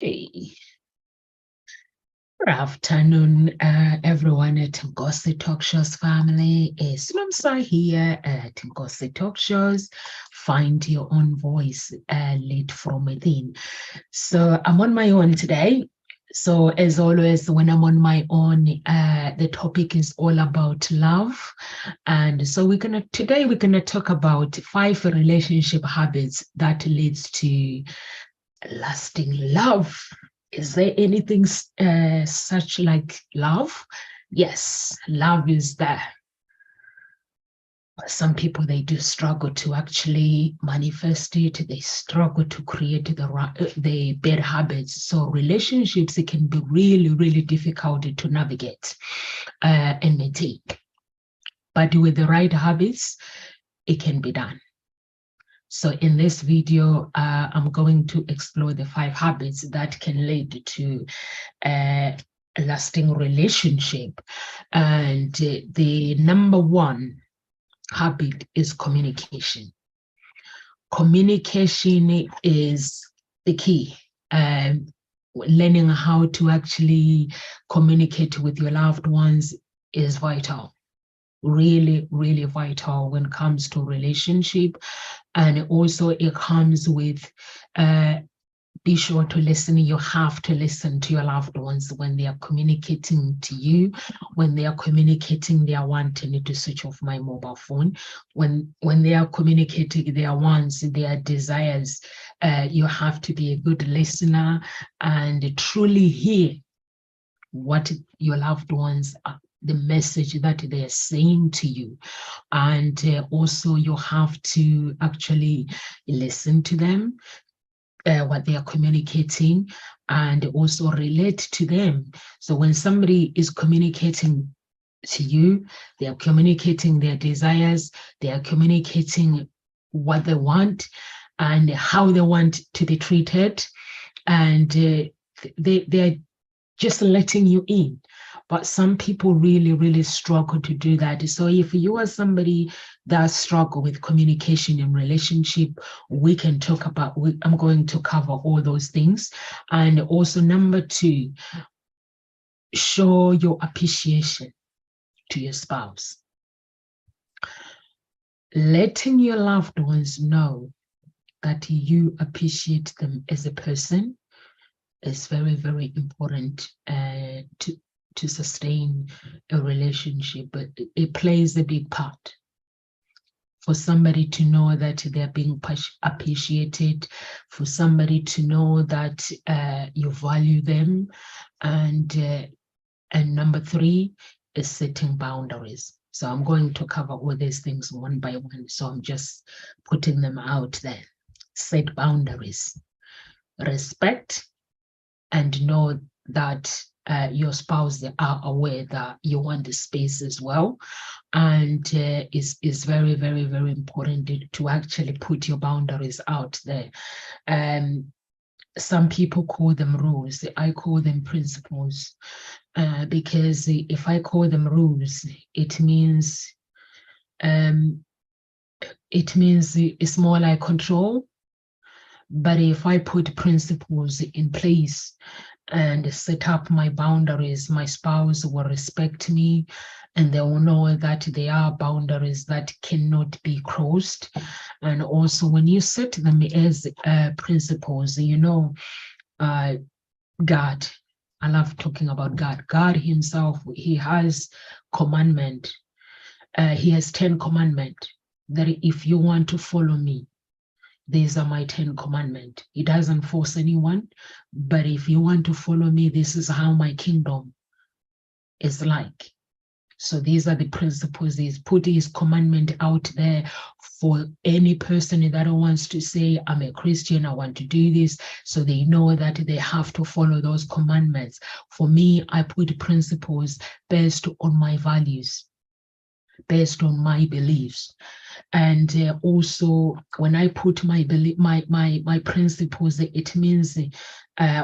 Hey, good afternoon, everyone at Ngosi Talk Shows family. It's Nomsa here at Ngosi Talk Shows. Find your own voice, lead from within. So I'm on my own today. So as always, when I'm on my own, the topic is all about love. And so today we're gonna talk about 5 relationship habits that leads to lasting love. Is there anything such like love? Yes, love is there. Some people, they do struggle to actually manifest it. They struggle to create the bad habits. So relationships, it can be really, really difficult to navigate and maintain. But with the right habits, it can be done. So in this video, I'm going to explore the 5 habits that can lead to a lasting relationship. And the number 1 habit is communication. Communication is the key. Learning how to actually communicate with your loved ones is vital. Really, really vital when it comes to relationship. And also it comes with be sure to listen. You have to listen to your loved ones when they are communicating to you, when they are communicating their wanting to switch off my mobile phone, when they are communicating their wants, their desires. You have to be a good listener and truly hear what your loved ones are, the message that they are saying to you. And also you have to actually listen to them, what they are communicating, and also relate to them. So when somebody is communicating to you, they are communicating their desires, they are communicating what they want and how they want to be treated, and they're just letting you in. But some people really, really struggle to do that. So if you are somebody that struggle with communication in relationship, we can talk about, I'm going to cover all those things. And also number 2, show your appreciation to your spouse. Letting your loved ones know that you appreciate them as a person is very, very important to sustain a relationship. But it plays a big part. For somebody to know that they're being appreciated, for somebody to know that you value them, and number 3 is setting boundaries. So I'm going to cover all these things one by one. So I'm just putting them out there. Set boundaries, respect, and know that your spouse, they are aware that you want the space as well. And is very, very, very important to actually put your boundaries out there. Some people call them rules. I call them principles, because if I call them rules, it means it's more like control. But if I put principles in place and set up my boundaries, my spouse will respect me, and they will know that there are boundaries that cannot be crossed. And also when you set them as principles, God, I love talking about God. God himself, he has commandment. He has 10 commandments that if you want to follow me, these are my 10 commandments. He doesn't force anyone, but if you want to follow me, this is how my kingdom is like. So these are the principles. He's put his commandment out there for any person that wants to say, I'm a Christian, I want to do this. So they know that they have to follow those commandments. For me, I put principles based on my values, based on my beliefs. And also when I put my principles, it means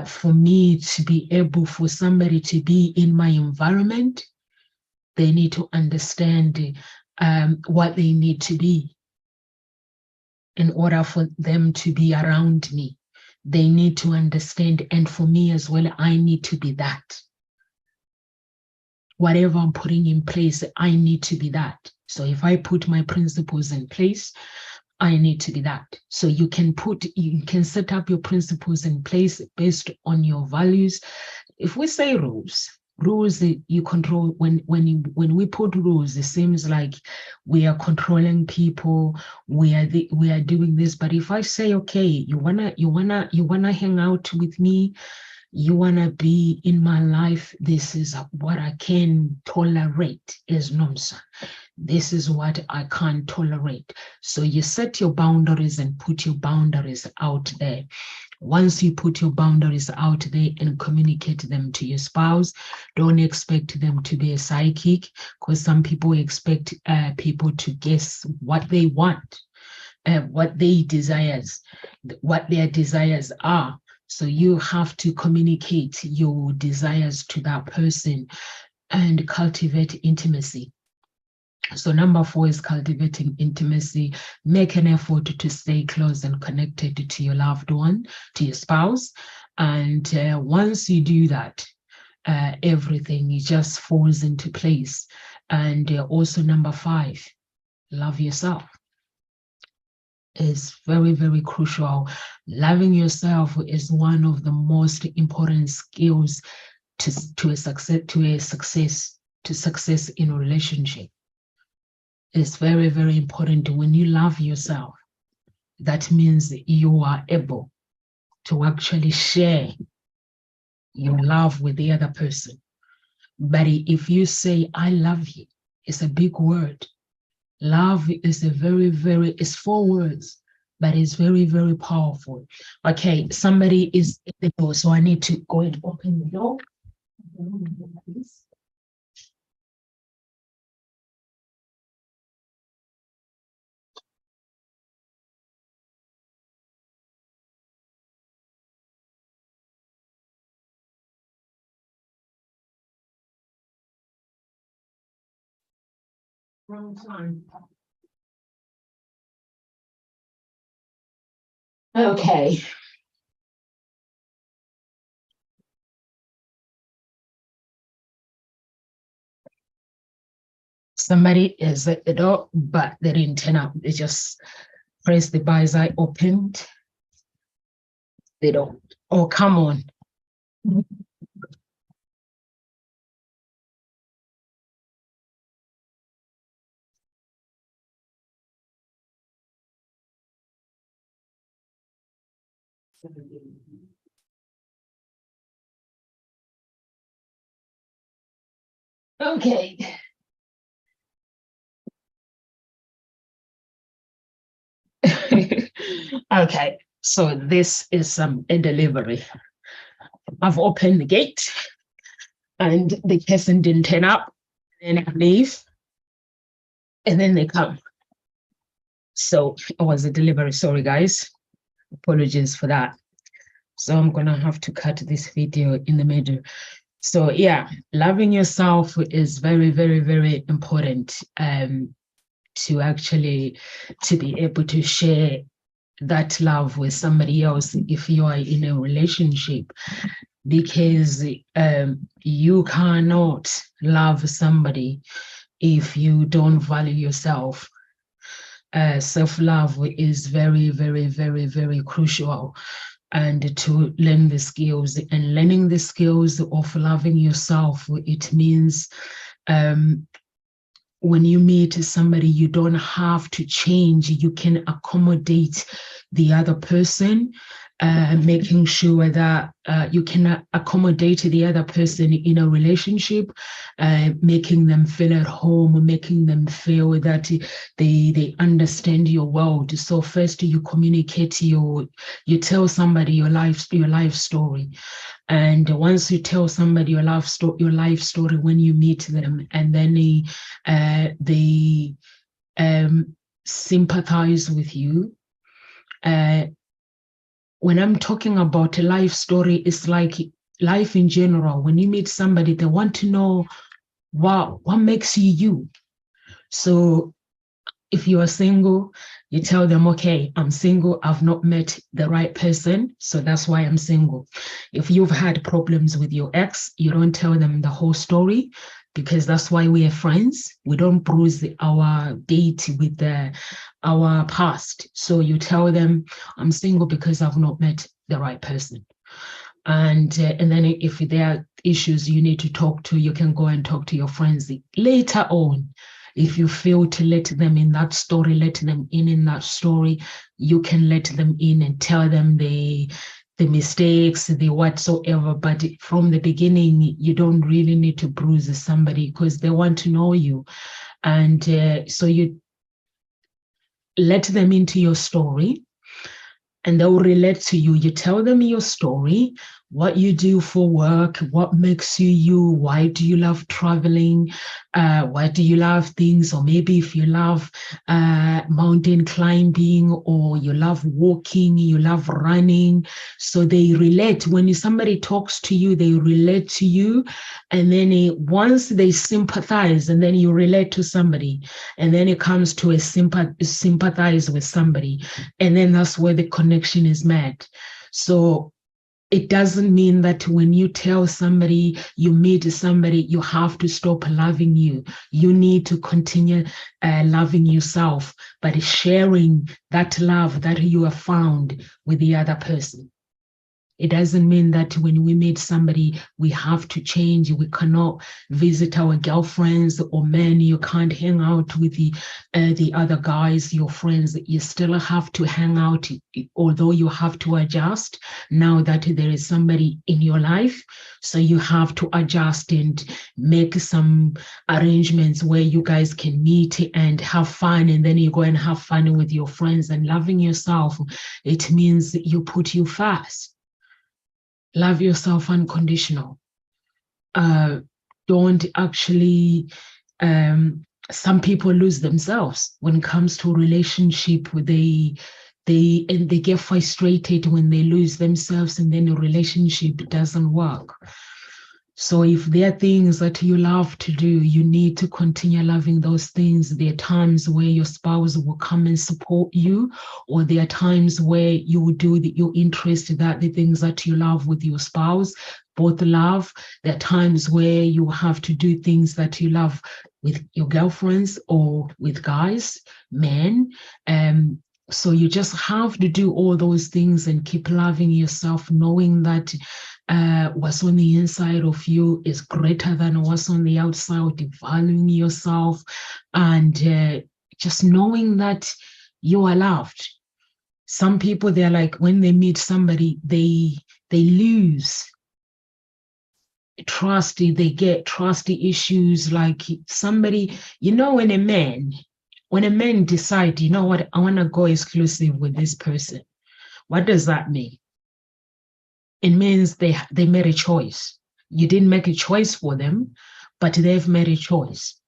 for me to be able, for somebody to be in my environment, they need to understand what they need to be in order for them to be around me. They need to understand, and for me as well, I need to be that. Whatever I'm putting in place, I need to be that. So if I put my principles in place, I need to be that. So you can set up your principles in place based on your values. If we say rules you control. When we put rules, it seems like we are controlling people. We are doing this. But if I say, okay, you wanna hang out with me, you wanna be in my life, this is what I can tolerate is nonsense. This is what I can't tolerate. So you set your boundaries and put your boundaries out there. Once you put your boundaries out there and communicate them to your spouse, don't expect them to be a psychic, because some people expect people to guess what they want, what their desires are. So you have to communicate your desires to that person and cultivate intimacy. So number 4 is cultivating intimacy. Make an effort to stay close and connected to your loved one, to your spouse. And once you do that, everything just falls into place. And also number 5, love yourself. Is very, very crucial. Loving yourself is one of the most important skills to success in a relationship. It's very, very important. When you love yourself, that means you are able to actually share your love with the other person. But if you say, I love you, it's a big word. Love is it's 4 words, but it's very, very powerful. Okay, somebody is at the door, so I need to go and open the door. Wrong time. Okay. Somebody is at the door, but they didn't turn up. They just pressed the bullseye opened. They don't. Oh, come on. Okay. Okay, so this is a delivery. I've opened the gate and the person didn't turn up, and I leave, and then they come. So it was a delivery. Sorry, guys. Apologies for that. So I'm gonna have to cut this video in the middle. So yeah, loving yourself is very, very, very important to actually to be able to share that love with somebody else if you are in a relationship, because you cannot love somebody if you don't value yourself. Self-love is very, very, very, very crucial, and to learn the skills. And learning the skills of loving yourself, it means when you meet somebody, you don't have to change. You can accommodate the other person, making sure that you can accommodate the other person in a relationship, making them feel at home, making them feel that they understand your world. So first you communicate you tell somebody your life story. And once you tell somebody your life story when you meet them, and then they sympathize with you. When I'm talking about a life story, it's like life in general. When you meet somebody, they want to know what makes you you. So If you are single, you tell them, okay, I'm single, I've not met the right person, so that's why I'm single. If you've had problems with your ex, you don't tell them the whole story, because that's why we are friends. We don't bruise our date with our past. So you tell them, I'm single because I've not met the right person. And then if there are issues you need to talk to, you can go and talk to your friends later on. If you feel to let them in that story, let them in that story, you can let them in and tell them the mistakes, the whatsoever. But from the beginning, you don't really need to bruise somebody, because they want to know you. And so you let them into your story, and they will relate to you. You tell them your story, what you do for work, what makes you you, why do you love traveling, why do you love things, or maybe if you love mountain climbing, or you love walking, you love running. So they relate. When somebody talks to you, they relate to you, and then once they sympathize, and then you relate to somebody, and then it comes to a sympathize with somebody, and then that's where the connection is made. So it doesn't mean that when you tell somebody, you meet somebody, you have to stop loving you. You need to continue loving yourself, but sharing that love that you have found with the other person. It doesn't mean that when we meet somebody, we have to change. We cannot visit our girlfriends or men. You can't hang out with the other guys, your friends. You still have to hang out, although you have to adjust now that there is somebody in your life. So you have to adjust and make some arrangements where you guys can meet and have fun. And then you go and have fun with your friends. And loving yourself, it means you put you first. Love yourself unconditional. Don't actually, some people lose themselves when it comes to a relationship. They get frustrated when they lose themselves, and then the relationship doesn't work. So if there are things that you love to do, you need to continue loving those things. There are times where your spouse will come and support you, or there are times where you will do your interest, that the things that you love with your spouse, both love. There are times where you have to do things that you love with your girlfriends or with guys, men. So you just have to do all those things and keep loving yourself, knowing that what's on the inside of you is greater than what's on the outside, valuing yourself, and just knowing that you are loved. Some people, they're like, when they meet somebody, they lose trust, they get trusty issues. Like somebody, when a man decide, you know what, I want to go exclusive with this person, what does that mean? It means they made a choice. You didn't make a choice for them, but they've made a choice.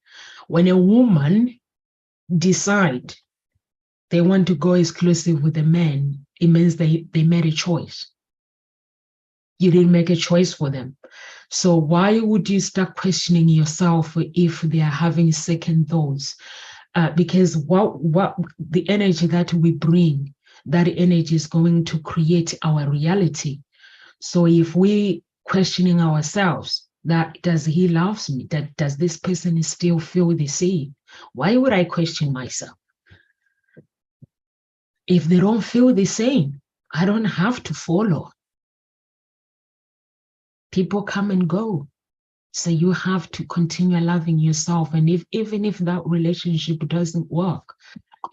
When a woman decide they want to go exclusive with a man, it means they made a choice. You didn't make a choice for them. So why would you start questioning yourself if they are having second thoughts? Because what the energy that we bring, that energy is going to create our reality. So if we questioning ourselves, that does he loves me? That does this person still feel the same? Why would I question myself? If they don't feel the same, I don't have to follow. People come and go. So you have to continue loving yourself. And even if that relationship doesn't work,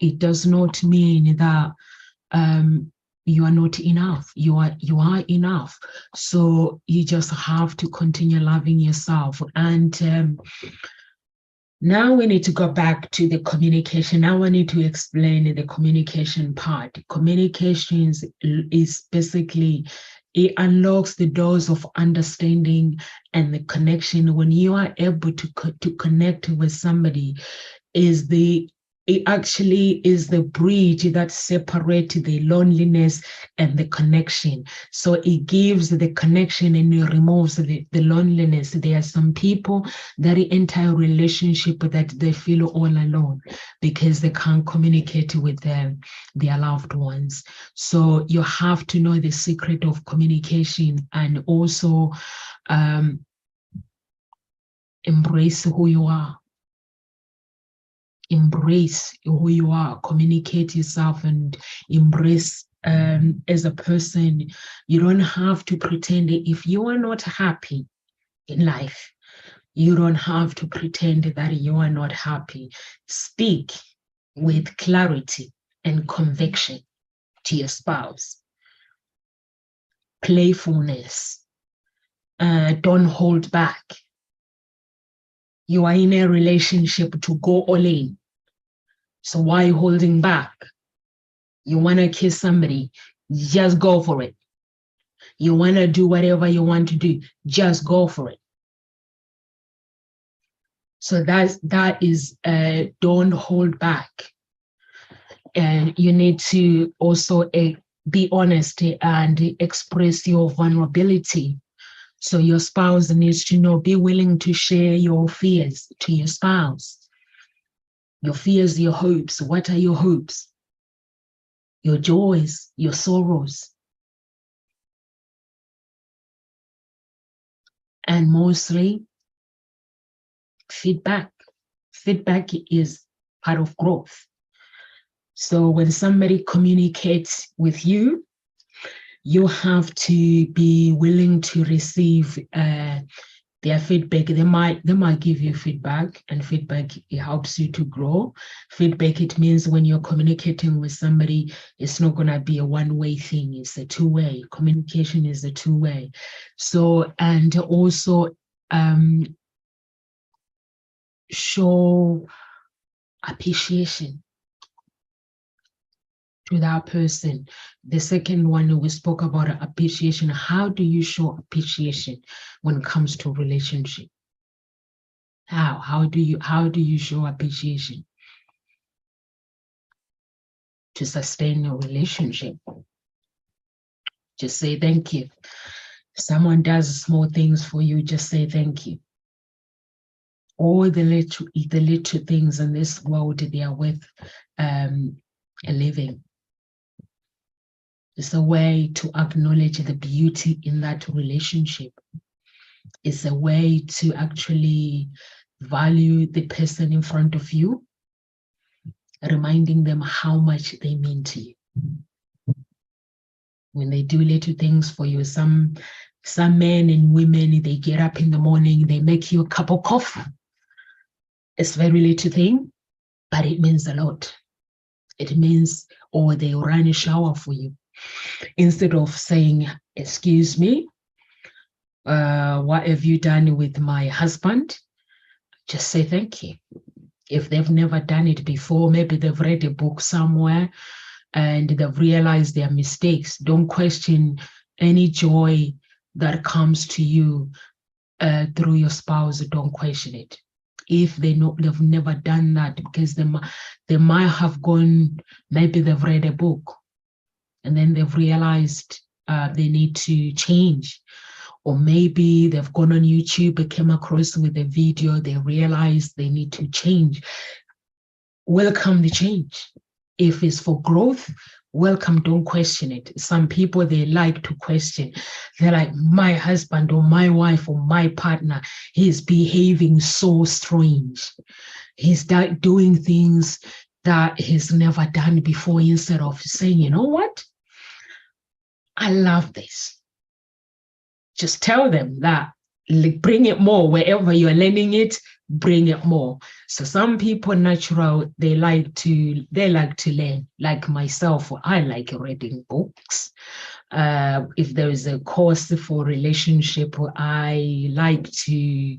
it does not mean that you are not enough. You are enough. So you just have to continue loving yourself. And now we need to go back to the communication. Now I need to explain the communication part. Communication is basically, it unlocks the doors of understanding and the connection. When you are able to connect with somebody, is the it actually is the bridge that separates the loneliness and the connection. So it gives the connection and it removes the loneliness. There are some people that enter a relationship that they feel all alone because they can't communicate with their loved ones. So you have to know the secret of communication and also embrace who you are. Embrace who you are, communicate yourself, and embrace as a person. You don't have to pretend. If you are not happy in life, you don't have to pretend that you are not happy. Speak with clarity and conviction to your spouse. Playfulness. Don't hold back. You are in a relationship to go all in. So why are you holding back? You want to kiss somebody, just go for it. You want to do whatever you want to do, just go for it. So that is don't hold back. And you need to also be honest and express your vulnerability. So your spouse needs to know, be willing to share your fears to your spouse. Your fears, your hopes. What are your hopes? Your joys, your sorrows. And mostly, feedback. Feedback is part of growth. So when somebody communicates with you, you have to be willing to receive their feedback. They might give you feedback, and feedback, it helps you to grow. Feedback, it means when you're communicating with somebody, it's not going to be a one-way thing. It's a two-way. Communication is a two-way. So, and also show appreciation to that person. The second one, we spoke about appreciation. How do you show appreciation when it comes to relationship? How do you show appreciation to sustain a relationship? Just say thank you. Someone does small things for you, just say thank you. All the little things in this world, they are worth a living. It's a way to acknowledge the beauty in that relationship. It's a way to actually value the person in front of you, reminding them how much they mean to you. When they do little things for you, some men and women, they get up in the morning, they make you a cup of coffee. It's very little thing, but it means a lot. It means, or they run a shower for you. Instead of saying, excuse me, what have you done with my husband? Just say thank you. If they've never done it before, maybe they've read a book somewhere and they've realized their mistakes. Don't question any joy that comes to you through your spouse. Don't question it. If they've never done that, because they might have gone, maybe they've read a book and then they've realized they need to change. Or maybe they've gone on YouTube, came across with a video, they realize they need to change. Welcome the change. If it's for growth, welcome, don't question it. Some people, they like to question. They're like, my husband or my wife or my partner, he's behaving so strange. He's doing things that he's never done before, instead of saying, you know what? I love this. Just tell them that, bring it more. Wherever you're learning it, bring it more. So some people natural, they like to learn. Like myself, I like reading books. If there is a course for relationship, I like to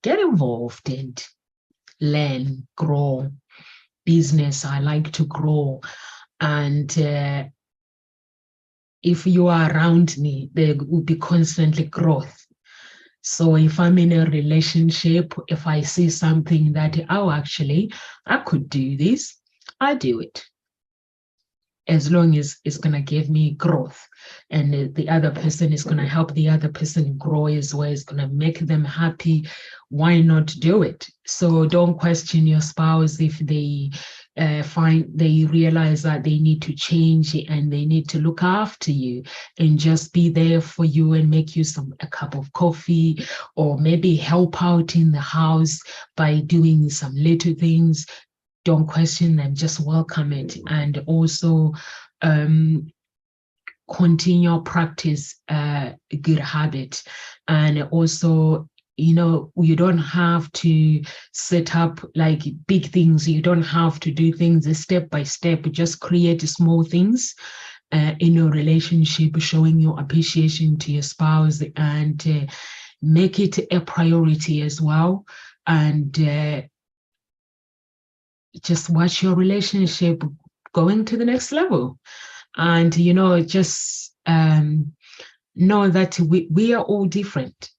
get involved and learn, grow. Business, I like to grow. And if you are around me, there will be constantly growth. So if I'm in a relationship, if I see something that, oh, actually, I could do this, I do it. As long as it's going to give me growth, and the other person is going to help the other person grow as well, it's going to make them happy, why not do it? So don't question your spouse if they they realize that they need to change and they need to look after you, and just be there for you and make you a cup of coffee, or maybe help out in the house by doing some little things. Don't question them, just welcome it. And also continue practice a good habit. And also, you don't have to set up like big things. You don't have to do things step by step. Just create small things in your relationship, showing your appreciation to your spouse, and make it a priority as well. And just watch your relationship going to the next level. And just know that we are all different.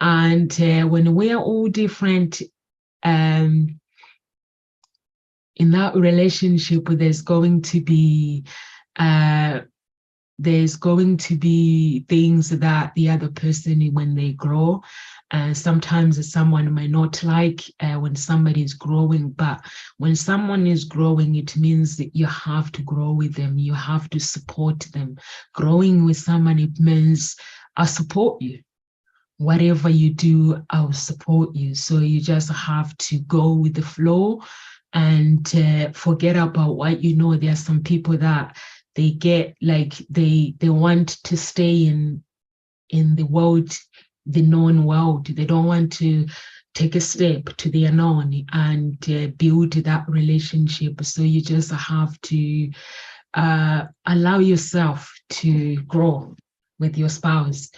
And when we are all different, in that relationship, there's going to be things that the other person, when they grow, sometimes someone might not like when somebody is growing, but when someone is growing, it means that you have to grow with them. You have to support them. Growing with someone, it means I support you. Whatever you do, I'll support you. So you just have to go with the flow and forget about what There are some people that they get like they want to stay in the world, the known world. They don't want to take a step to the unknown and build that relationship. So you just have to allow yourself to grow with your spouse.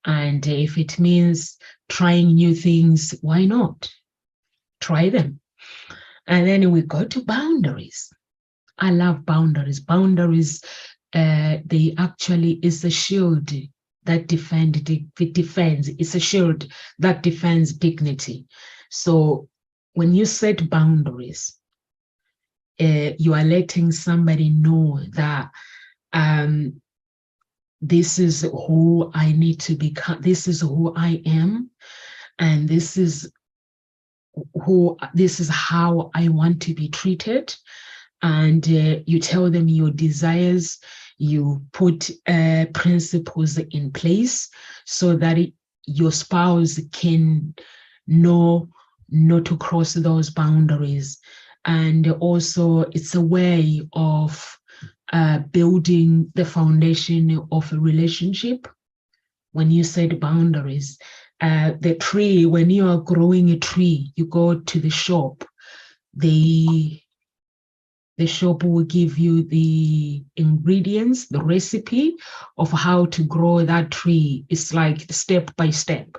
And if it means trying new things, why not? Try them. And then we go to boundaries. I love boundaries. Boundaries, they actually is a shield that defends. It's a shield that defends dignity. So when you set boundaries, you are letting somebody know that this is who I need to become. This is who I am, and this is how I want to be treated. And you tell them your desires, you put principles in place so that your spouse can know not to cross those boundaries. And also, it's a way of building the foundation of a relationship. When you set boundaries, the tree, when you are growing a tree, you go to the shop, the shop will give you the ingredients, the recipe of how to grow that tree. It's like step by step.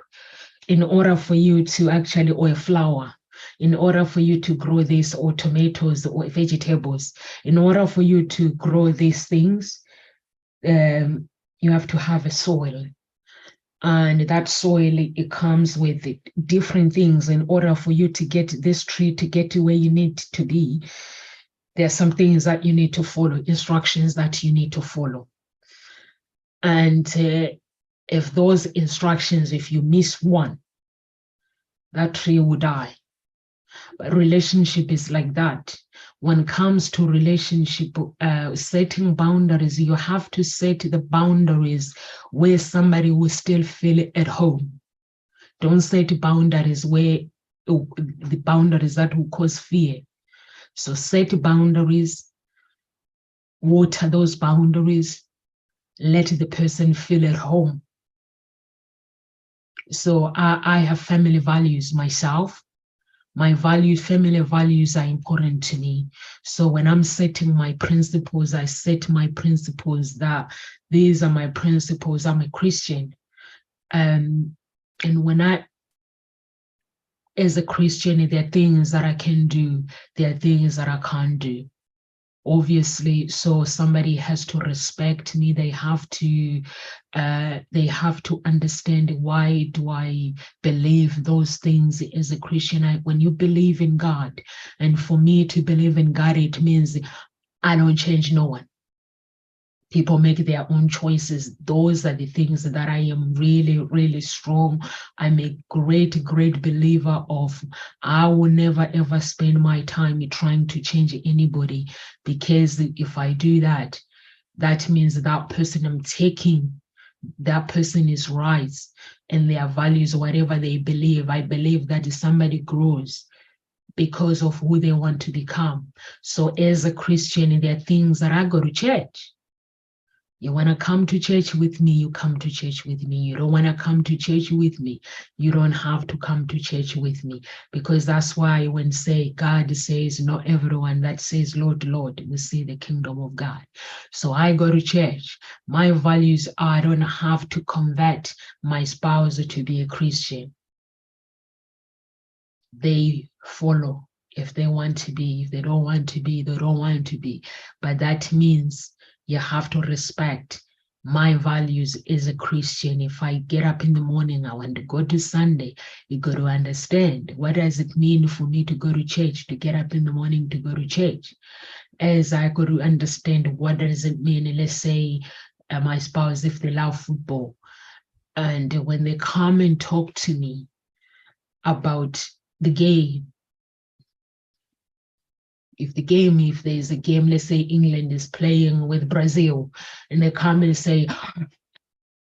In order for you to actually, or a flower, in order for you to grow this, or tomatoes or vegetables, in order for you to grow these things, you have to have a soil. And that soil, it comes with different things. In order for you to get this tree to get to where you need to be, there are some things that you need to follow, instructions that you need to follow. And if those instructions, if you miss one, that tree will die. But relationship is like that. When it comes to relationship, setting boundaries, you have to set the boundaries where somebody will still feel at home. Don't set boundaries where the boundaries that will cause fear. So set boundaries, water those boundaries, let the person feel at home. So I have family values myself. My family values are important to me. So when I'm setting my principles, I set my principles that these are my principles. I'm a Christian. And when as a Christian, there are things that I can do, there are things that I can't do. obviously. So somebody has to respect me. They have to understand, why do I believe those things as a Christian. When you believe in God, and for me to believe in God, it means I don't change no one. People make their own choices. Those are the things that I am really, really strong. I'm a great, great believer of. I will never, ever spend my time trying to change anybody, because if I do that, that means that person I'm taking, that person is right, and their values, whatever they believe, I believe that somebody grows because of who they want to become. So as a Christian, there are things that I go to church. You want to come to church with me, you come to church with me. You don't want to come to church with me, you don't have to come to church with me. Because that's why when God says, not everyone that says, Lord, Lord, will see the kingdom of God. So I go to church. My values are, I don't have to convert my spouse to be a Christian. They follow. If they want to be, if they don't want to be, they don't want to be. But that means you have to respect my values as a Christian. If I get up in the morning, I want to go to Sunday, you got to understand, what does it mean for me to go to church, to get up in the morning to go to church? As I got to understand, what does it mean? Let's say my spouse, if they love football, and when they come and talk to me about the game, if there's a game, let's say England is playing with Brazil, and they come and say,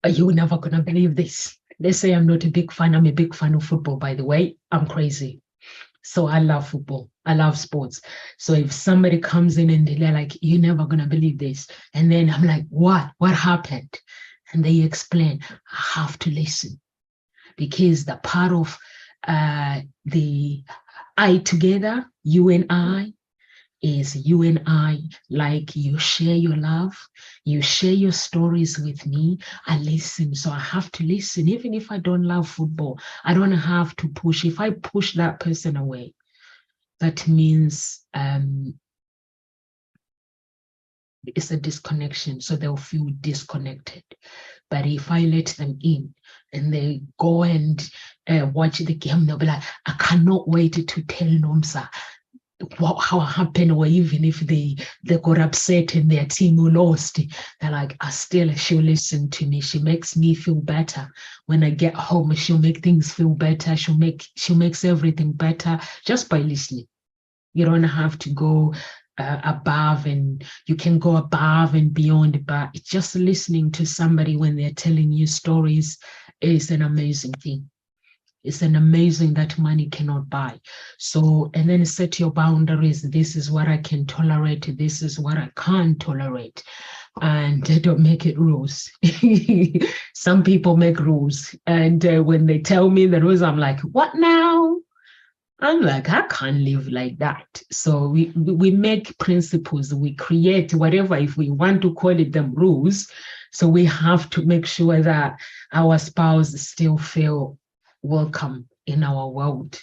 are you never gonna believe this? Let's say I'm not a big fan. I'm a big fan of football, by the way. I'm crazy. So I love football. I love sports. So if somebody comes in and they're like, you're never gonna believe this, and then I'm like, what? What happened? And they explain, I have to listen, because the part of the I together, you and I, is you and I, like, you share your love, you share your stories with me, I listen. So I have to listen. Even if I don't love football, I don't have to push. If I push that person away, that means it's a disconnection. So they'll feel disconnected. But if I let them in and they go and watch the game, they'll be like, I cannot wait to tell Nomsa how happened, or even if they got upset and their team lost, they're like, she'll listen to me. She makes me feel better. When I get home, she'll make things feel better. She makes everything better just by listening. You don't have to go above, and you can go above and beyond, but just listening to somebody when they're telling you stories is an amazing thing. It's an amazing that money cannot buy. So, and then set your boundaries. This is what I can tolerate. This is what I can't tolerate. And don't make it rules. Some people make rules. And when they tell me the rules, I'm like, what now? I'm like, I can't live like that. So we make principles, we create whatever, if we want to call it them rules. So we have to make sure that our spouse still feel welcome in our world.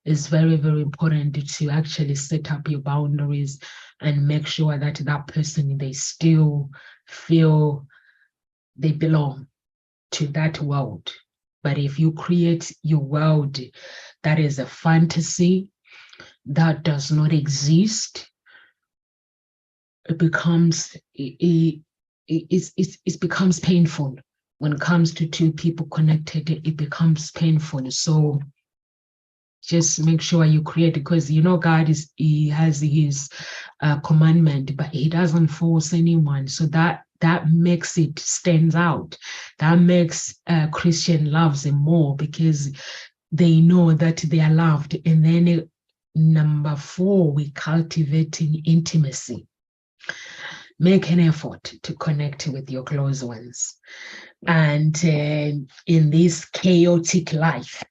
It's very, very important to actually set up your boundaries and make sure that that person, they still feel they belong to that world. But if you create your world that is a fantasy that does not exist, it becomes it becomes painful. When it comes to two people connected, it becomes painful. So just make sure you create, because God he has his commandment, but he doesn't force anyone. So that makes it stands out. That makes Christian loves him more, because they know that they are loved. And then number 4, we cultivating intimacy. Make an effort to connect with your close ones. And in this chaotic life,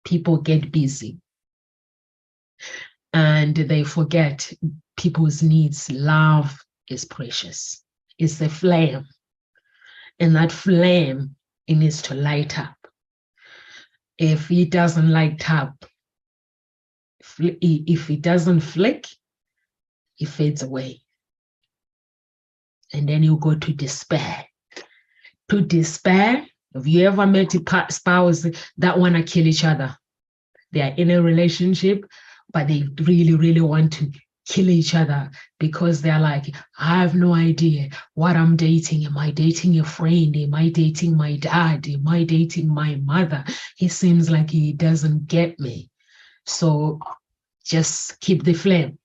people get busy and they forget people's needs. Love is precious. It's a flame. And that flame, it needs to light up. If it doesn't light up, if it doesn't flick, it fades away. and then you go to despair. To despair, have you ever met a spouse that want to kill each other? They are in a relationship, but they really, really want to kill each other because they're like, I have no idea what I'm dating. Am I dating a friend? Am I dating my dad? Am I dating my mother? He seems like he doesn't get me. So just keep the flame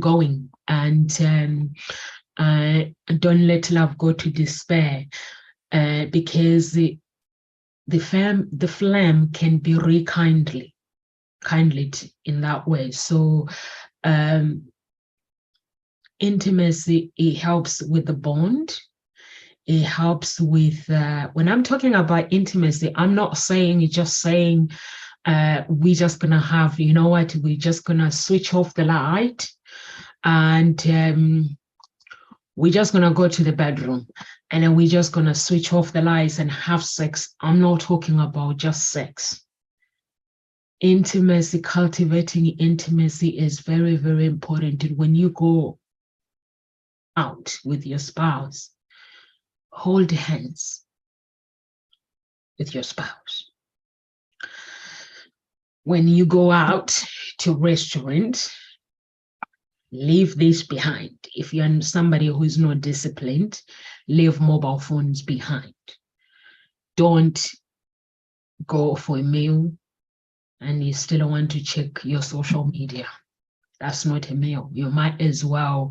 going, and don't let love go to despair, because the flame can be rekindled in that way. So intimacy, it helps with the bond. It helps with, when I'm talking about intimacy, I'm not saying, just saying, we're just gonna have, you know what, we're just gonna switch off the light and we're just gonna go to the bedroom and then we're just gonna switch off the lights and have sex. I'm not talking about just sex. Intimacy, cultivating intimacy is very, very important. When you go out with your spouse, hold hands with your spouse. When you go out to restaurant, leave this behind. If you're somebody who's not disciplined, leave mobile phones behind. Don't go for a meal and you still want to check your social media. That's not a meal. You might as well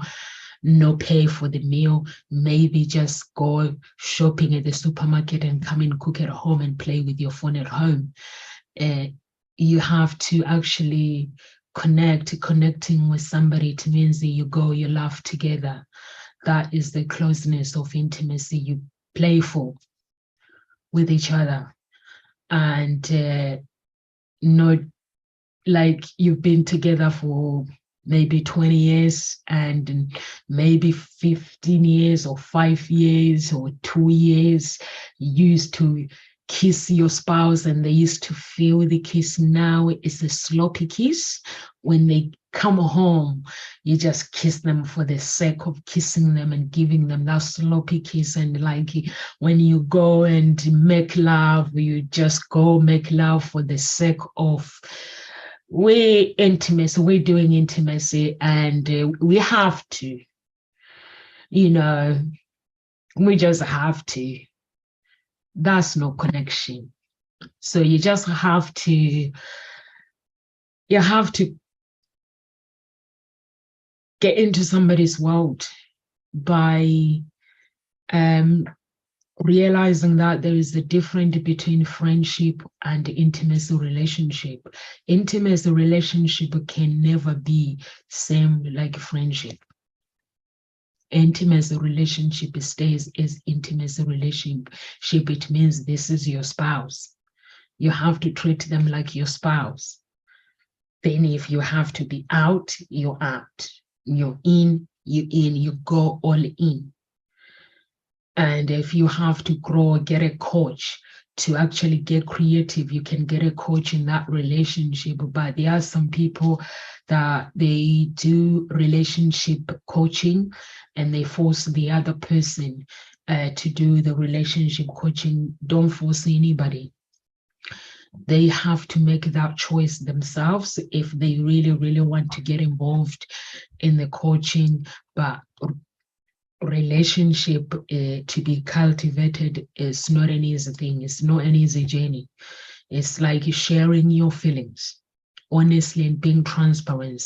not pay for the meal. Maybe just go shopping at the supermarket and come and cook at home and play with your phone at home. You have to actually connecting with somebody. It means that you go, you laugh together. That is the closeness of intimacy. You playful with each other, and not like you've been together for maybe 20 years and maybe 15 years or 5 years or 2 years. You used to kiss your spouse and they used to feel the kiss. Now it's a sloppy kiss. When they come home, you just kiss them for the sake of kissing them and giving them that sloppy kiss. And like when you go and make love, you just go make love for the sake of we're doing intimacy, and we have to, we just have to. That's no connection. So you just have to, get into somebody's world by realizing that there is a difference between friendship and intimacy relationship. Intimacy relationship can never be same like friendship. Intimacy relationship stays as intimacy relationship. It means this is your spouse. You have to treat them like your spouse. Then if you have to be out, you're out. You're in, you go all in. And if you have to grow, get a coach to actually get creative, you can get a coach in that relationship. But there are some people that they do relationship coaching and they force the other person to do the relationship coaching. Don't force anybody. They have to make that choice themselves if they really, really want to get involved in the coaching. But relationship to be cultivated is not an easy thing. It's not an easy journey. It's like sharing your feelings honestly and being transparent.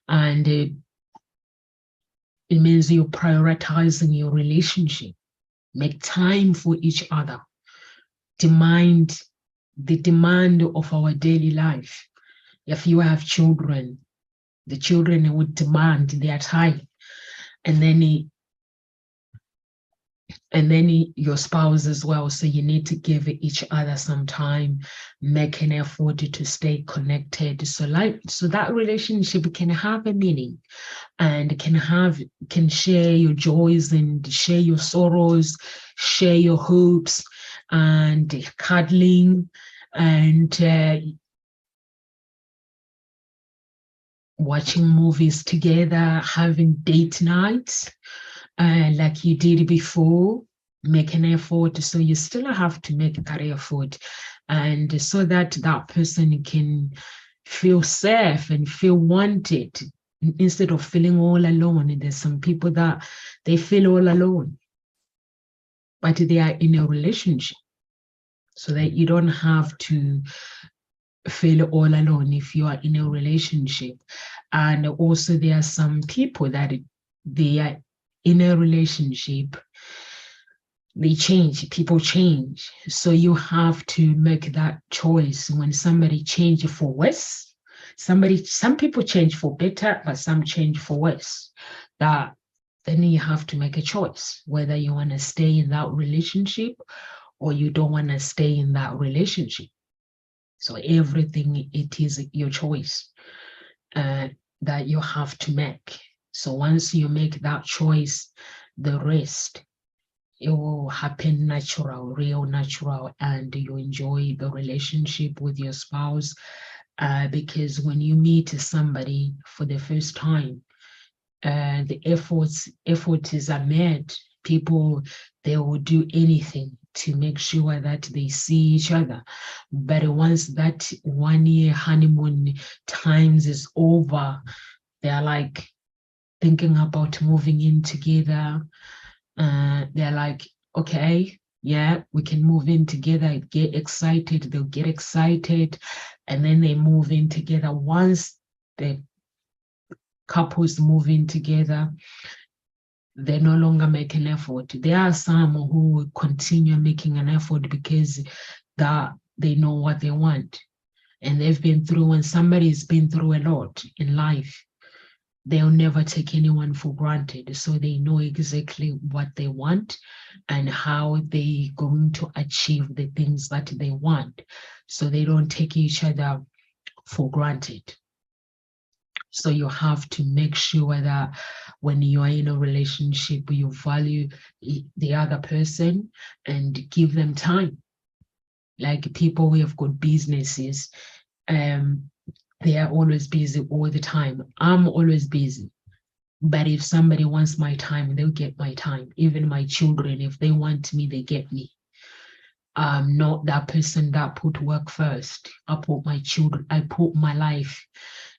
And it means you're prioritizing your relationship. Make time for each other. The demand of our daily life. If you have children, the children would demand their time. And then your spouse as well. So you need to give each other some time, make an effort to stay connected. So that relationship can have a meaning and can share your joys and share your sorrows, share your hopes and cuddling and watching movies together, having date nights, like you did before, make an effort. So you still have to make that effort, and so that that person can feel safe and feel wanted instead of feeling all alone. And there's some people that they feel all alone, but they are in a relationship, so that you don't have to feel all alone if you are in a relationship. And also there are some people that they are in a relationship, they change, people change. So you have to make that choice. When somebody change for worse, some people change for better, but some change for worse. That then you have to make a choice whether you want to stay in that relationship or you don't want to stay in that relationship. So everything, it is your choice that you have to make. So once you make that choice, the rest, it will happen natural, real natural, and you enjoy the relationship with your spouse. Because when you meet somebody for the first time, the efforts are made. People, they will do anything to make sure that they see each other. But once that 1 year honeymoon times is over, they're like thinking about moving in together. They're like, okay, yeah, we can move in together. Get excited, they'll get excited, and then they move in together. Once the couples move in together, they no longer make an effort. There are some who will continue making an effort because that they know what they want, and they've been through, when somebody's been through a lot in life, they'll never take anyone for granted. So they know exactly what they want and how they're going to achieve the things that they want. So they don't take each other for granted. So you have to make sure that when you are in a relationship, you value the other person and give them time. Like people who have got businesses, they are always busy all the time. I'm always busy. But if somebody wants my time, they'll get my time. Even my children, if they want me, they get me. I'm not that person that put work first. I put my children, I put my life.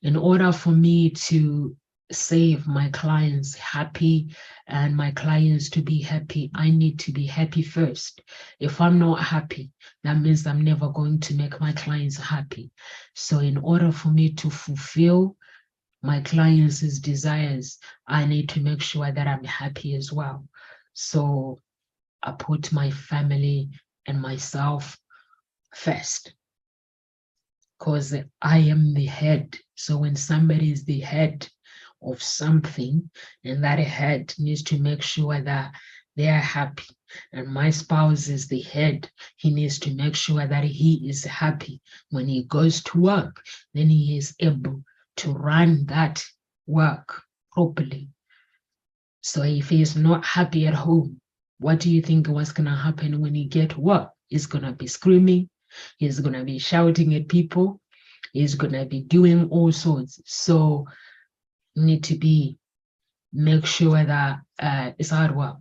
In order for me to save my clients happy and my clients to be happy, I need to be happy first. If I'm not happy, that means I'm never going to make my clients happy. So in order for me to fulfill my clients' desires, I need to make sure that I'm happy as well. So I put my family and myself first, because I am the head. So when somebody is the head of something, and that head needs to make sure that they are happy, and my spouse is the head, he needs to make sure that he is happy. When he goes to work, then he is able to run that work properly. So if he is not happy at home, what do you think was going to happen when he get to work? He's going to be screaming, he's going to be shouting at people, he's going to be doing all sorts. So you need to make sure that it's hard work.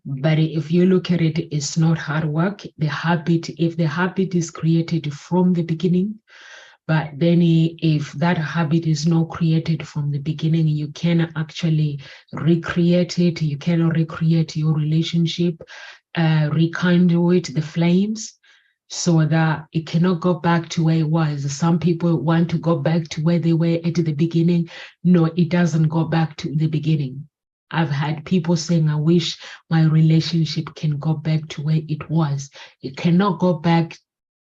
But if you look at it, it's not hard work. The habit, if the habit is created from the beginning, but then if that habit is not created from the beginning, you can actually recreate it. You cannot recreate your relationship, rekindle it, the flames, so that it cannot go back to where it was. Some people want to go back to where they were at the beginning. No, it doesn't go back to the beginning. I've had people saying, I wish my relationship can go back to where it was. It cannot go back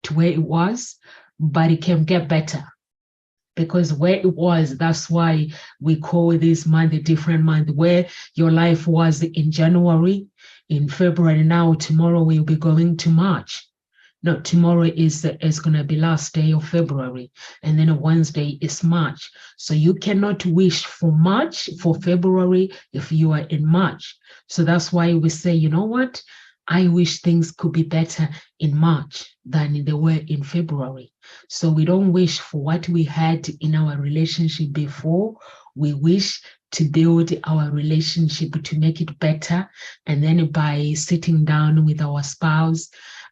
to where it was, but it can get better. Because where it was, that's why we call this month a different month. Where your life was in January, in February, now tomorrow we'll be going to March. No, tomorrow is going to be last day of February, and then a Wednesday is March. So you cannot wish for March, for February, if you are in March. So that's why we say, you know what? I wish things could be better in March than they were in February. So we don't wish for what we had in our relationship before. We wish to build our relationship to make it better. And then by sitting down with our spouse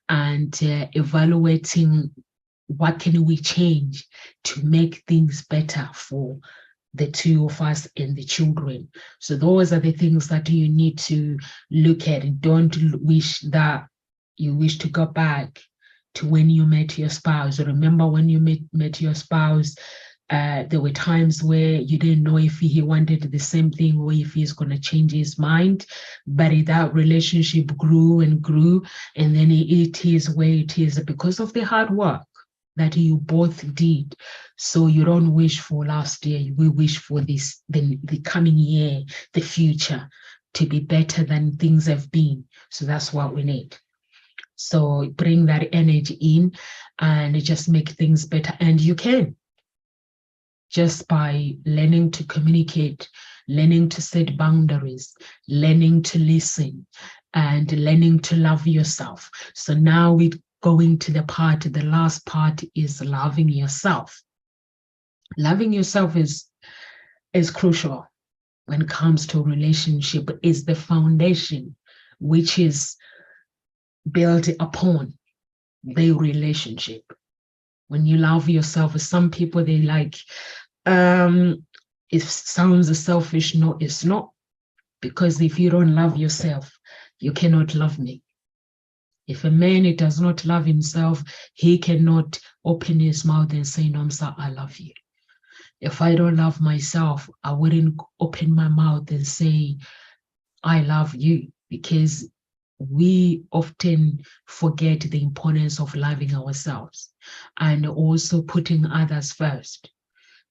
and evaluating what can we change to make things better for the two of us and the children. So those are the things that you need to look at. Don't wish that you wish to go back to when you met your spouse. Remember when you met your spouse, there were times where you didn't know if he wanted the same thing or if he's going to change his mind. But that relationship grew and grew, and then it is where it is because of the hard work that you both did. So you don't wish for last year, we wish for this, the coming year, the future, to be better than things have been. So that's what we need. So bring that energy in and just make things better. And you can, just by learning to communicate, learning to set boundaries, learning to listen, and learning to love yourself. So now we going to the last part is loving yourself. Loving yourself is crucial when it comes to a relationship. Is the foundation which is built upon the relationship. When you love yourself, some people, they like, it sounds selfish. No, it's not. Because if you don't love yourself, you cannot love me. If a man does not love himself, he cannot open his mouth and say, no, sir, I love you. If I don't love myself, I wouldn't open my mouth and say, I love you, because we often forget the importance of loving ourselves and also putting others first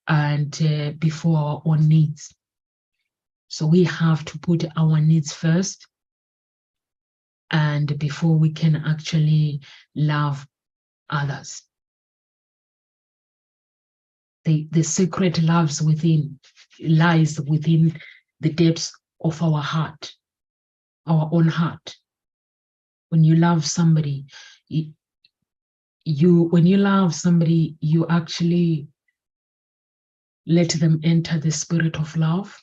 and before our own needs. So we have to put our needs first, and before we can actually love others. The secret lies within the depths of our heart, our own heart. When you love somebody, when you love somebody, you actually let them enter the spirit of love.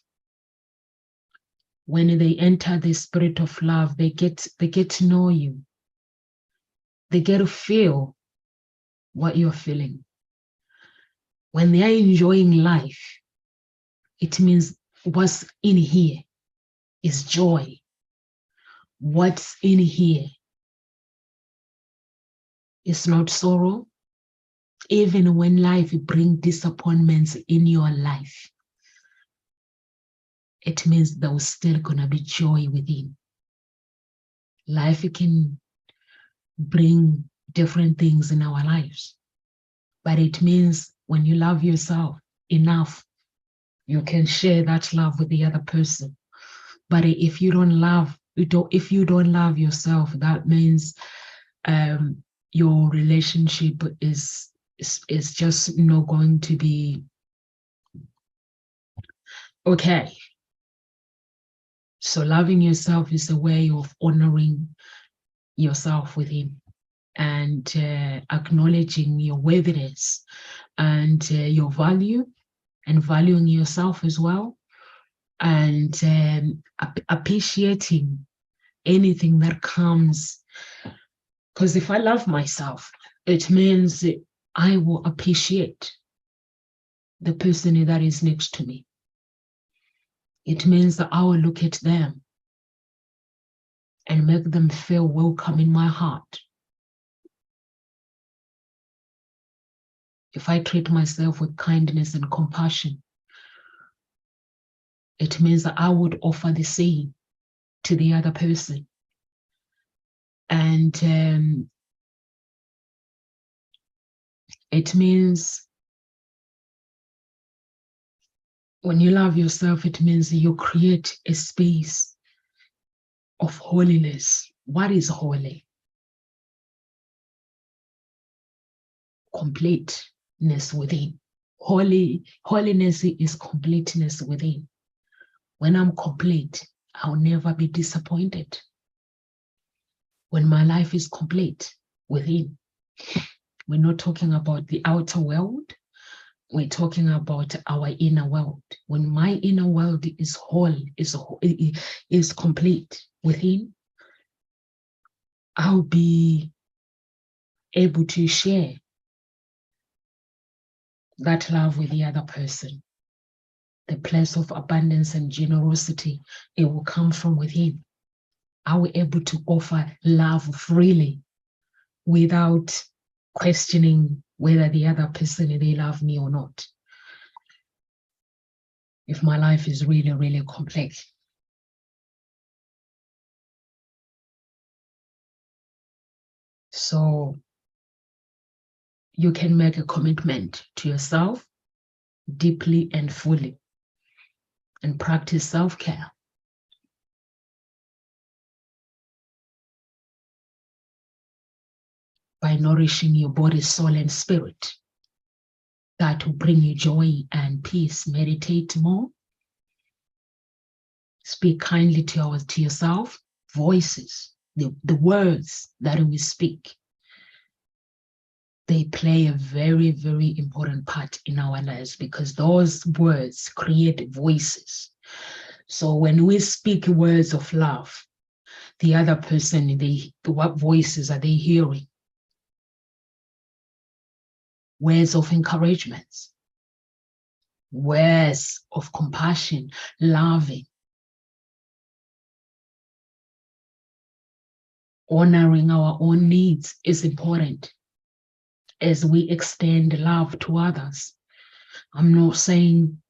When they enter the spirit of love, they get to know you. They get to feel what you're feeling. When they are enjoying life, it means what's in here is joy. What's in here is not sorrow. Even when life brings disappointments in your life, it means there was still gonna be joy within. Life can bring different things in our lives, but it means when you love yourself enough, you can share that love with the other person. But if you don't love yourself, that means your relationship is just not going to be okay. So loving yourself is a way of honoring yourself within and acknowledging your worthiness and your value, and valuing yourself as well, and appreciating anything that comes. Because if I love myself, it means I will appreciate the person that is next to me. It means that I will look at them and make them feel welcome in my heart. If I treat myself with kindness and compassion, it means that I would offer the same to the other person. And it means when you love yourself, it means you create a space of holiness. What is holy? Completeness within. Holiness is completeness within. When I'm complete, I'll never be disappointed. when my life is complete within. We're not talking about the outer world. We're talking about our inner world. When my inner world is whole, is complete within, I'll be able to share that love with the other person. The place of abundance and generosity, it will come from within. I will be able to offer love freely without questioning whether the other person, they love me or not. If my life is really, really complex. So you can make a commitment to yourself deeply and fully and practice self-care. By nourishing your body, soul, and spirit. That will bring you joy and peace. Meditate more. Speak kindly to yourself. Voices, the words that we speak, they play a very, very important part in our lives because those words create voices. So when we speak words of love, the other person, what voices are they hearing? Words of encouragement, words of compassion, loving, honoring our own needs is important as we extend love to others. I'm not saying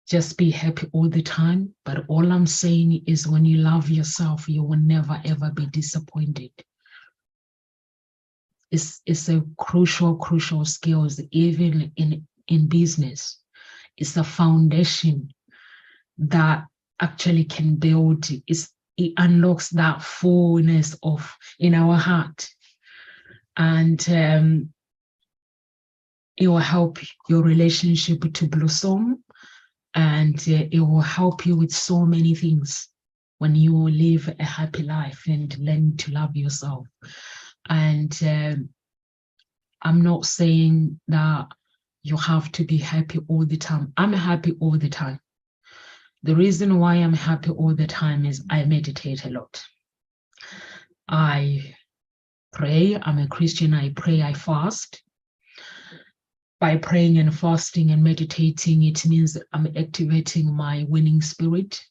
just be happy all the time, but all I'm saying is when you love yourself, you will never, ever be disappointed. It's a crucial skills, even in business. It's a foundation that actually can build, it unlocks that fullness in our heart. And it will help your relationship to blossom, and it will help you with so many things when you live a happy life and learn to love yourself. And I'm not saying that you have to be happy all the time. I'm happy all the time. The reason why I'm happy all the time is I meditate a lot. I pray. I'm a Christian. I pray, I fast. By praying and fasting and meditating, it means I'm activating my winning spirit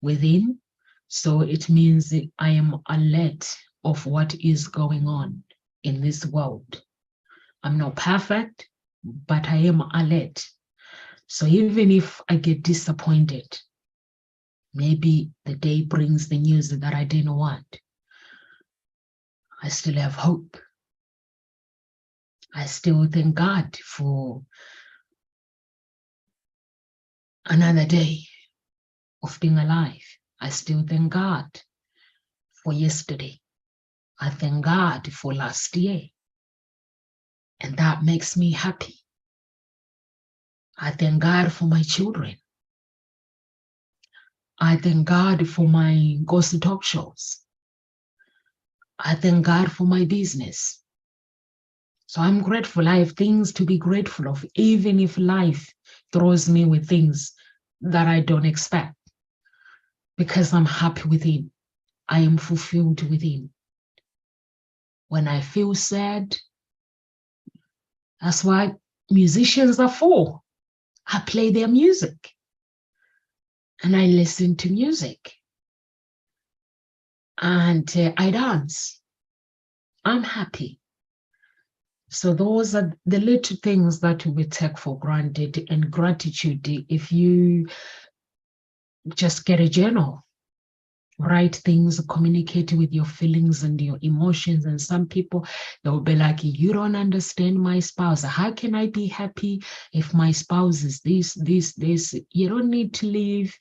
within. So it means that I am alert of what is going on in this world. I'm not perfect, but I am alert. So even if I get disappointed, maybe the day brings the news that I didn't want, I still have hope. I still thank God for another day of being alive. I still thank God for yesterday. I thank God for last year. And that makes me happy. I thank God for my children. I thank God for my ghost talk shows. I thank God for my business. So I'm grateful. I have things to be grateful of, even if life throws me with things that I don't expect, because I'm happy within. I am fulfilled within. When I feel sad, that's what musicians are for. I play their music and I listen to music and I dance. I'm happy. So those are the little things that we take for granted. And gratitude, if you just get a journal, write things, communicate with your feelings and your emotions. And some people, they'll be like, you don't understand my spouse. How can I be happy if my spouse is this? You don't need to live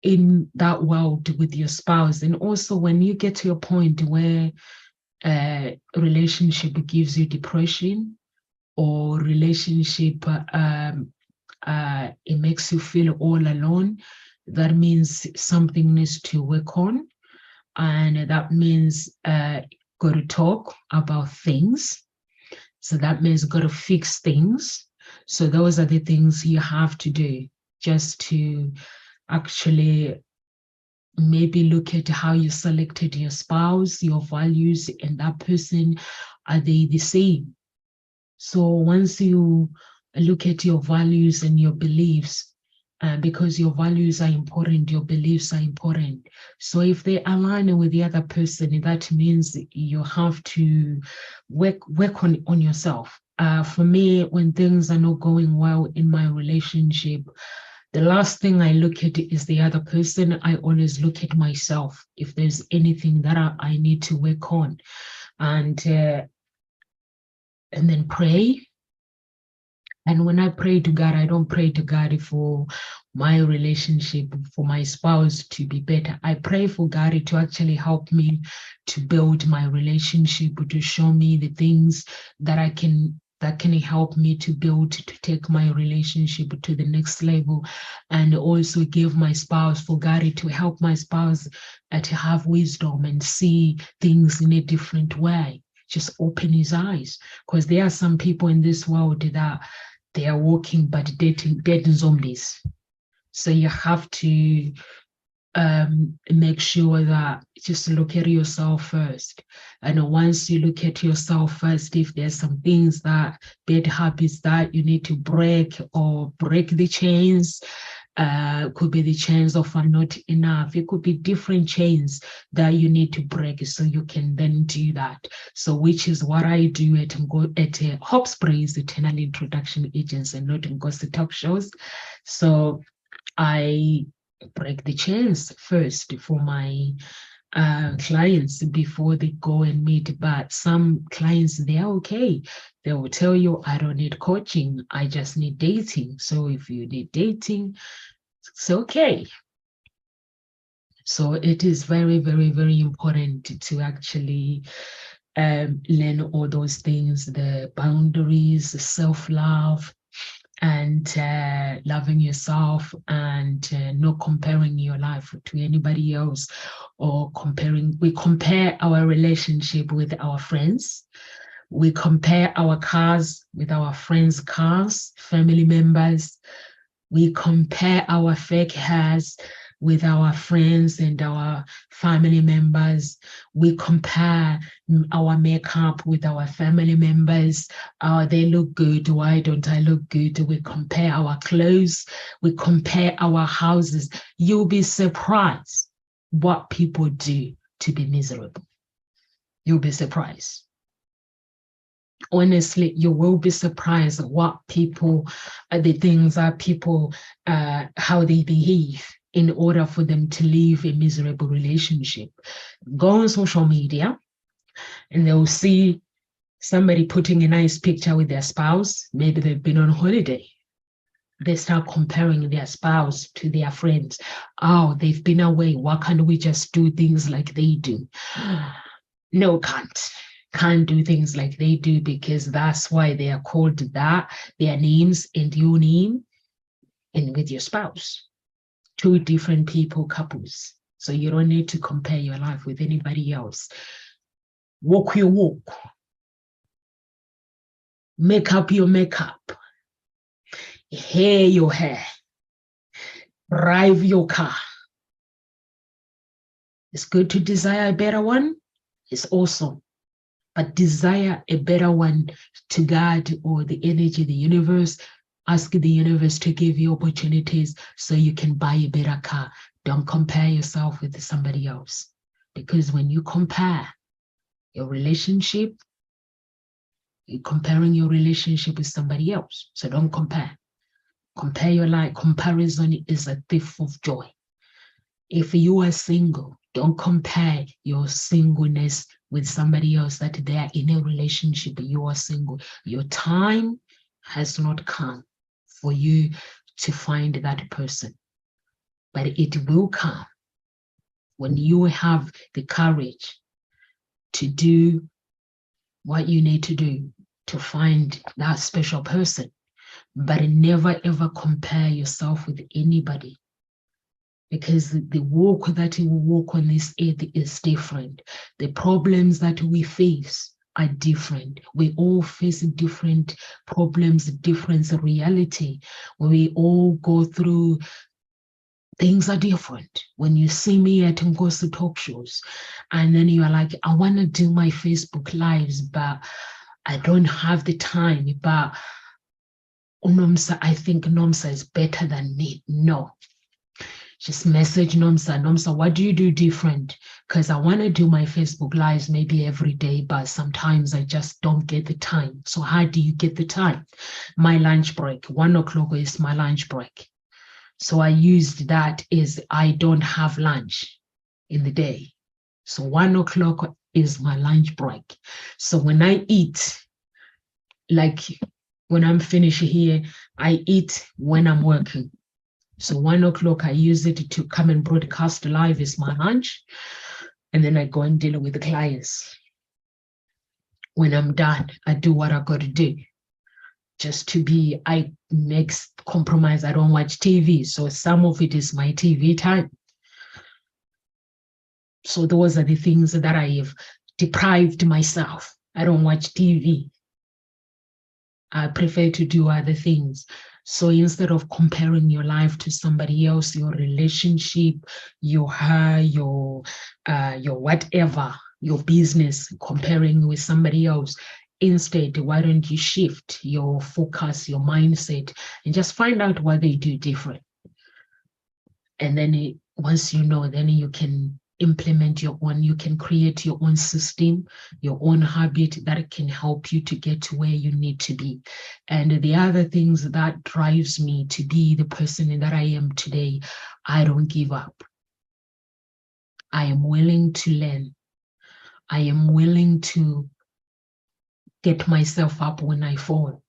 in that world with your spouse. And also when you get to a point where a relationship gives you depression, or relationship it makes you feel all alone, that means something needs to work on. And that means got to talk about things. So that means got to fix things. So those are the things you have to do, just to actually maybe look at how you selected your spouse, your values, and that person, are they the same? So once you look at your values and your beliefs, because your values are important, your beliefs are important. So if they align with the other person, that means you have to work on yourself. For me, when things are not going well in my relationship, the last thing I look at is the other person. I always look at myself if there's anything that I need to work on, and then pray. And when I pray to God, I don't pray to God for my relationship, for my spouse to be better. I pray for God to actually help me to build my relationship, to show me the things that can help me to build, to take my relationship to the next level, and also give my spouse, for God to help my spouse to have wisdom and see things in a different way. Just open his eyes, because there are some people in this world that they are walking but dead zombies. So you have to make sure that just look at yourself first. And once you look at yourself first, if there's some things that bad habits that you need to break, or break the chains, could be the chains of are not enough. It could be different chains that you need to break, so you can then do that. So which is what I do at Hop Springs Eternal Introduction Agents, and not in Ghost Talk shows. So I break the chains first for my clients before they go and meet. But some clients, they're okay. They will tell you, I don't need coaching, I just need dating. So if you need dating, it's okay. So it is very, very, very important to actually learn all those things, the boundaries, the self-love, and loving yourself, and not comparing your life to anybody else, or we compare our relationship with our friends. We compare our cars with our friends' cars, family members. We compare our fake hairs with our friends and our family members. We compare our makeup with our family members. They look good, why don't I look good? We compare our clothes, we compare our houses. You'll be surprised what people do to be miserable. You'll be surprised. Honestly, you will be surprised what people, the things that people, how they behave in order for them to live a miserable relationship. Go on social media and they'll see somebody putting a nice picture with their spouse. Maybe they've been on holiday. They start comparing their spouse to their friends. Oh, they've been away. Why can't we just do things like they do? No, can't do things like they do, because that's why they are called that, their names and your name, and with your spouse. Two different people, couples. So you don't need to compare your life with anybody else. Walk your walk. Make up your makeup. Hair your hair. Drive your car. It's good to desire a better one. It's awesome. But desire a better one to God or the energy, the universe. Ask the universe to give you opportunities so you can buy a better car. Don't compare yourself with somebody else. Because when you compare your relationship, you're comparing your relationship with somebody else. So don't compare. Compare your life. Comparison is a thief of joy. If you are single, don't compare your singleness with somebody else that they are in a relationship. You are single. Your time has not come for you to find that person, but it will come when you have the courage to do what you need to do to find that special person. But never ever compare yourself with anybody. because the walk that we walk on this earth is different. The problems that we face are different. We all face different problems, different reality. We all go through things are different. When you see me at Ngosi talk shows, and then you are like, I want to do my Facebook lives, but I don't have the time. But Nomsa, I think Nomsa is better than me. No. Just message Nomsa. Nomsa, what do you do different? Because I want to do my Facebook lives maybe every day, but sometimes I just don't get the time. So how do you get the time? My lunch break, 1 o'clock is my lunch break. So I used that as I don't have lunch in the day. So 1 o'clock is my lunch break. So when I eat, like when I'm finished here, I eat when I'm working. So 1 o'clock, I use it to come and broadcast live as my lunch. And then I go and deal with the clients. When I'm done, I do what I got to do. Just to be, I make compromise. I don't watch TV. So some of it is my TV time. So those are the things that I have deprived myself. I don't watch TV. I prefer to do other things. So instead of comparing your life to somebody else, your relationship, your whatever, your business, comparing with somebody else, instead, why don't you shift your focus, your mindset, and just find out what they do different? And then once you know, then you can implement your own, you can create your own system, your own habit that can help you to get to where you need to be. And the other things that drives me to be the person that I am today, I don't give up. I am willing to learn. I am willing to get myself up when I fall.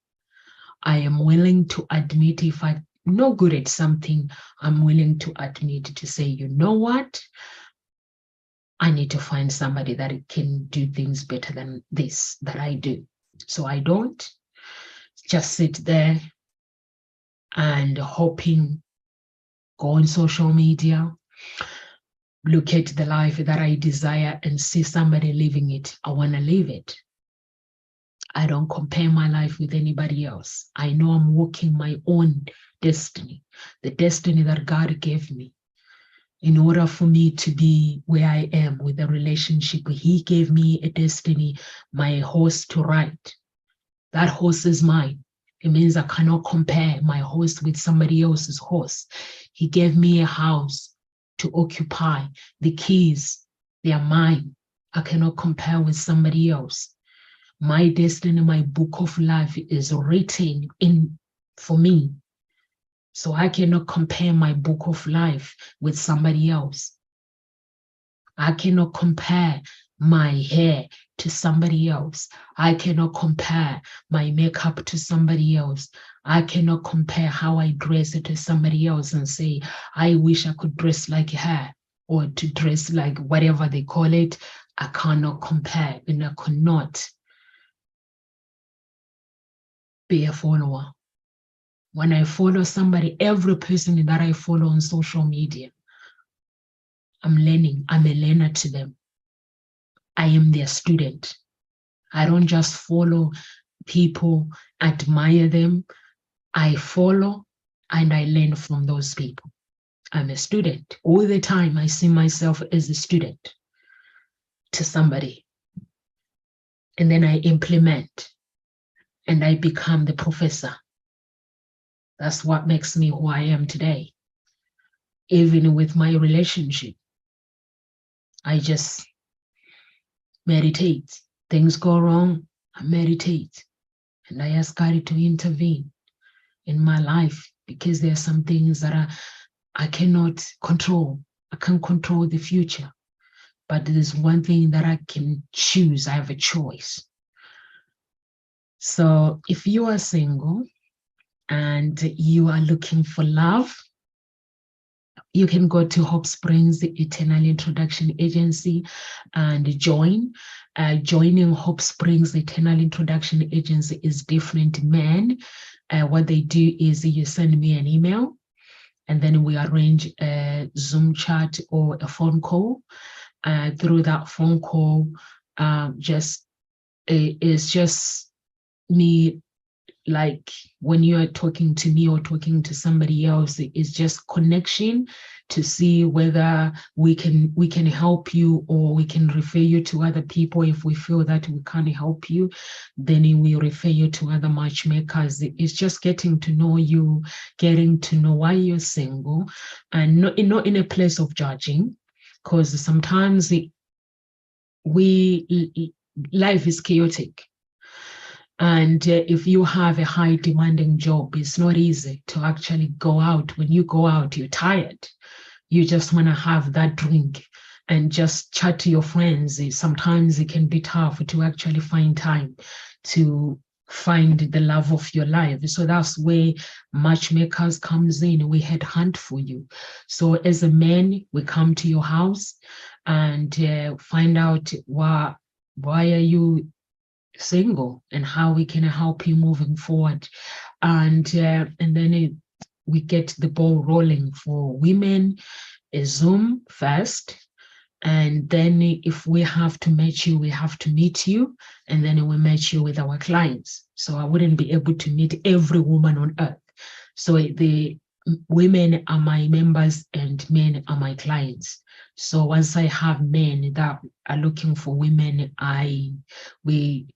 I am willing to admit if I'm not good at something, I'm willing to admit to say, you know what? I need to find somebody that can do things better than this that I do. So I don't just sit there and hoping, go on social media, look at the life that I desire and see somebody living it. I want to live it. I don't compare my life with anybody else. I know I'm walking my own destiny, the destiny that God gave me. In order for me to be where I am with the relationship, He gave me a destiny, my horse to ride. That horse is mine. It means I cannot compare my horse with somebody else's horse. He gave me a house to occupy. The keys, they are mine. I cannot compare with somebody else. My destiny, my book of life is written for me. So I cannot compare my book of life with somebody else. I cannot compare my hair to somebody else. I cannot compare my makeup to somebody else. I cannot compare how I dress to somebody else and say, I wish I could dress like her or to dress like whatever they call it. I cannot compare and I cannot be a follower. When I follow somebody, every person that I follow on social media, I'm learning. I'm a learner to them. I am their student. I don't just follow people, admire them. I follow and I learn from those people. I'm a student. All the time, I see myself as a student to somebody. And then I implement and I become the professor. That's what makes me who I am today. Even with my relationship, I just meditate. Things go wrong, I meditate. And I ask God to intervene in my life because there are some things that I cannot control. I can't control the future. But there's one thing that I can choose. I have a choice. So if you are single and you are looking for love, you can go to Hope Springs, the Eternal Introduction Agency, and join. Joining Hope Springs Eternal Introduction Agency is different men. What they do is you send me an email and then we arrange a Zoom chat or a phone call. Through that phone call, it's just me, like when you are talking to me or talking to somebody else, it's just connection to see whether we can help you, or we can refer you to other people. If we feel that we can't help you, then we refer you to other matchmakers. It's just getting to know you, getting to know why you're single, and not in a place of judging, because sometimes life is chaotic. And if you have a high demanding job, it's not easy to actually go out. When you go out, you're tired. You just want to have that drink and just chat to your friends. Sometimes it can be tough to actually find time to find the love of your life. So that's where matchmakers comes in. We headhunt for you. So as a man, we come to your house and find out why are you single and how we can help you moving forward. And then we get the ball rolling. For women, a Zoom first, and then if we have to match you, we have to meet you, and then we match you with our clients. So I wouldn't be able to meet every woman on earth. So the women are my members and men are my clients. So once I have men that are looking for women, we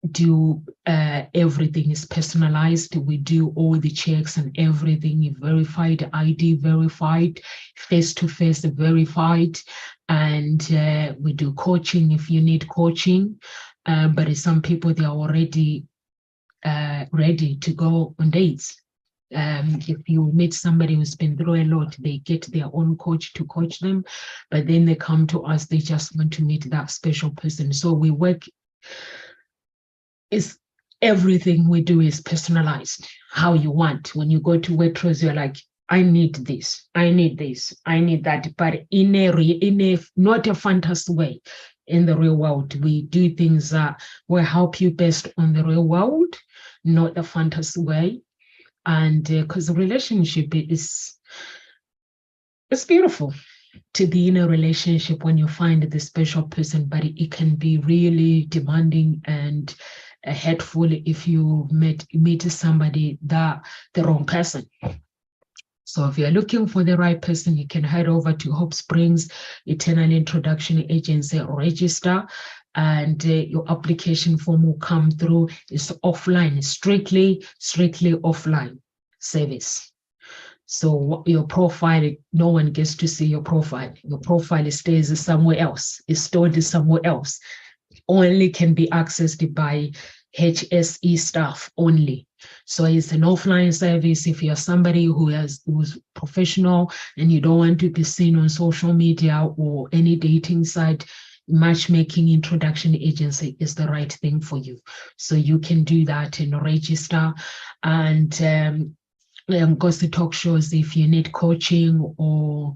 do everything is personalized. We do all the checks and everything verified, ID verified, face-to-face verified, and we do coaching if you need coaching. But some people, they are already ready to go on dates. If you meet somebody who's been through a lot, they get their own coach to coach them, but then they come to us, they just want to meet that special person. So we work, is everything we do is personalized, how you want. When you go to Waitrose, you're like, I need this, I need this, I need that, but in a not a fantasy way. In the real world, we do things that will help you best on the real world, not the fantasy way. And because the relationship it's beautiful to be in a relationship when you find the special person, but it can be really demanding and hurtful if you meet somebody that the wrong person. So if you're looking for the right person, you can head over to Hope Springs Eternal Introduction Agency, register, and your application form will come through. It's offline, strictly offline service. So your profile, no one gets to see your profile. Your profile stays somewhere else. It's stored somewhere else. Only can be accessed by HSE staff only. So it's an offline service. If you're somebody who's professional and you don't want to be seen on social media or any dating site, matchmaking introduction agency is the right thing for you. So you can do that and register. And goes to talk shows if you need coaching, or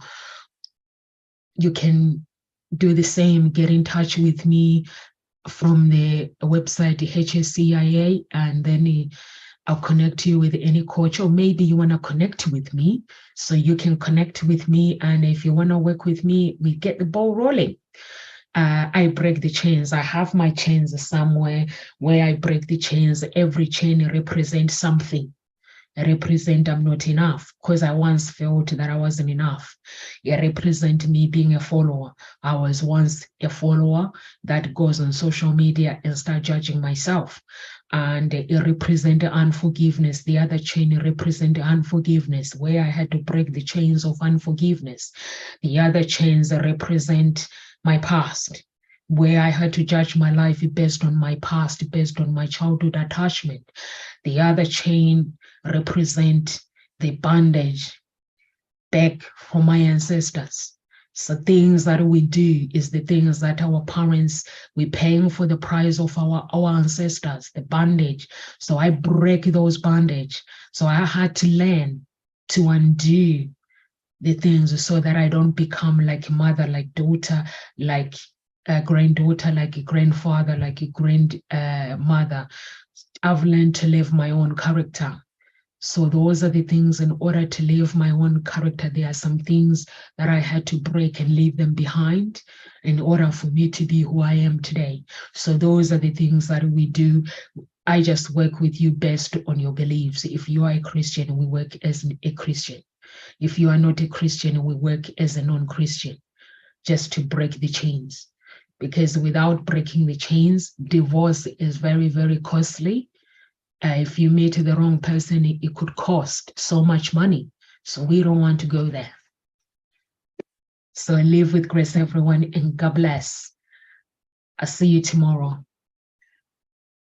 you can do the same, get in touch with me from the website HSCIA, and then I'll connect you with any coach. Or maybe you want to connect with me, so you can connect with me, and if you want to work with me, we get the ball rolling. I break the chains. I have my chains somewhere where I break the chains. Every chain represents something. Represent I'm not enough, because I once felt that I wasn't enough. It represent me being a follower. I was once a follower that goes on social media and start judging myself. And it represent unforgiveness. The other chain represent unforgiveness, where I had to break the chains of unforgiveness. The other chains represent my past, where I had to judge my life based on my past, based on my childhood attachment. The other chain represent the bondage back from my ancestors. So things that we do is the things that our parents, we're paying for the price of our ancestors, the bondage. So I break those bondage. So I had to learn to undo the things so that I don't become like a mother, like daughter, like a granddaughter, like a grandfather, like a grandmother. I've learned to live my own character. So those are the things. In order to live my own character, there are some things that I had to break and leave them behind in order for me to be who I am today. So those are the things that we do. I just work with you based on your beliefs. If you are a Christian, we work as a Christian. If you are not a Christian, we work as a non-Christian, just to break the chains. Because without breaking the chains, divorce is very, very costly. If you meet the wrong person, it could cost so much money. So we don't want to go there. So live with grace, everyone, and God bless. I'll see you tomorrow.